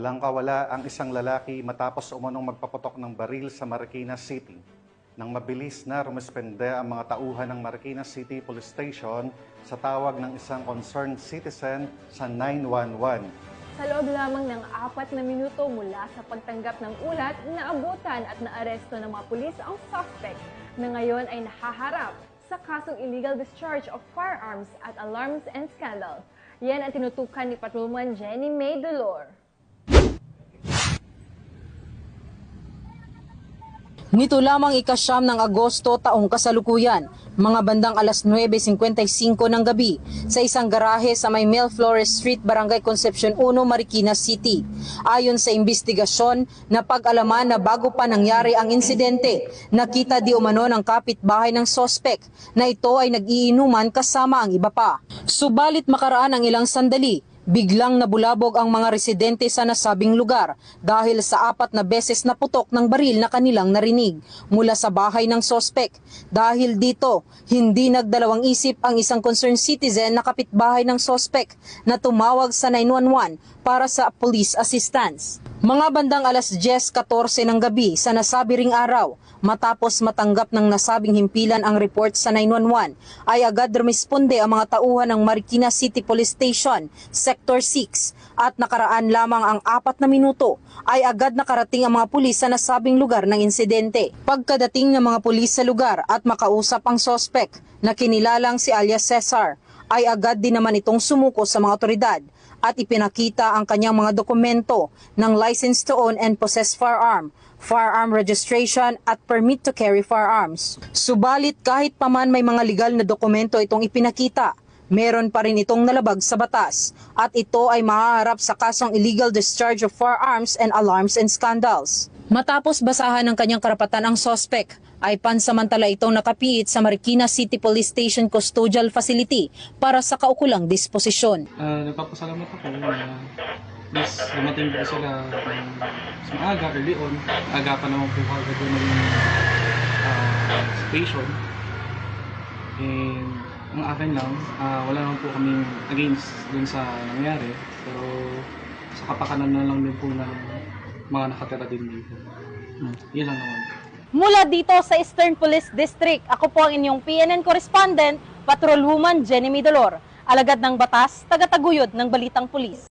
Walang kawala ang isang lalaki matapos umunong magpaputok ng baril sa Marikina City. Nang mabilis na rumisponde ang mga tauhan ng Marikina City Police Station sa tawag ng isang concerned citizen sa 911. Sa loob lamang ng 4 na minuto mula sa pagtanggap ng ulat, naabutan at naaresto ng mga pulis ang suspect na ngayon ay nahaharap sa kasong illegal discharge of firearms at alarms and scandal. Yan ang tinutukan ni Patrolman Jenny May Dolor. Nito lamang ika-9 ng Agosto taong kasalukuyan, mga bandang alas 9:55 ng gabi, sa isang garahe sa may Mel Flores Street, Barangay Concepcion 1, Marikina City. Ayon sa investigasyon, napag-alaman na bago pa nangyari ang insidente, nakita di umano ng kapitbahay ng sospek na ito ay nag-iinuman kasama ang iba pa. Subalit makaraan ang ilang sandali, biglang nabulabog ang mga residente sa nasabing lugar dahil sa 4 na beses na putok ng baril na kanilang narinig mula sa bahay ng sospek. Dahil dito, hindi nagdalawang isip ang isang concerned citizen na kapitbahay ng sospek na tumawag sa 911 para sa police assistance. Mga bandang alas 10:14 ng gabi sa nasabi ring araw, matapos matanggap ng nasabing himpilan ang report sa 911, ay agad rumisponde ang mga tauhan ng Marikina City Police Station, Sector 6, at nakaraan lamang ang 4 na minuto, ay agad nakarating ang mga pulis sa nasabing lugar ng insidente. Pagkadating ng mga pulis sa lugar at makausap ang sospek na kinilalang si alias Cesar, ay agad din naman itong sumuko sa mga otoridad at ipinakita ang kanyang mga dokumento ng license to own and possess firearm, firearm registration at permit to carry firearms. Subalit kahit paman may mga legal na dokumento itong ipinakita, meron pa rin itong nalabag sa batas at ito ay mahaharap sa kasong illegal discharge of firearms and alarms and scandals. Matapos basahan ng kanyang karapatan ang sospek, ay pansamantala itong nakapiit sa Marikina City Police Station Custodial Facility para sa kaukulang disposisyon. Nagpapasalamat ako na dumating po sila sa maaga, early on. Aga pa naman po kagad doon ng station. And ang akin lang, wala naman po kaming against dun sa nangyari. Pero sa kapakanan na lang din po ng mga nakatira din dito. Yun lang naman. Mula dito sa Eastern Police District, ako po ang inyong PNN correspondent, Patrolwoman Jenny May Dolor, alagad ng batas, taga-taguyod ng Balitang Pulis.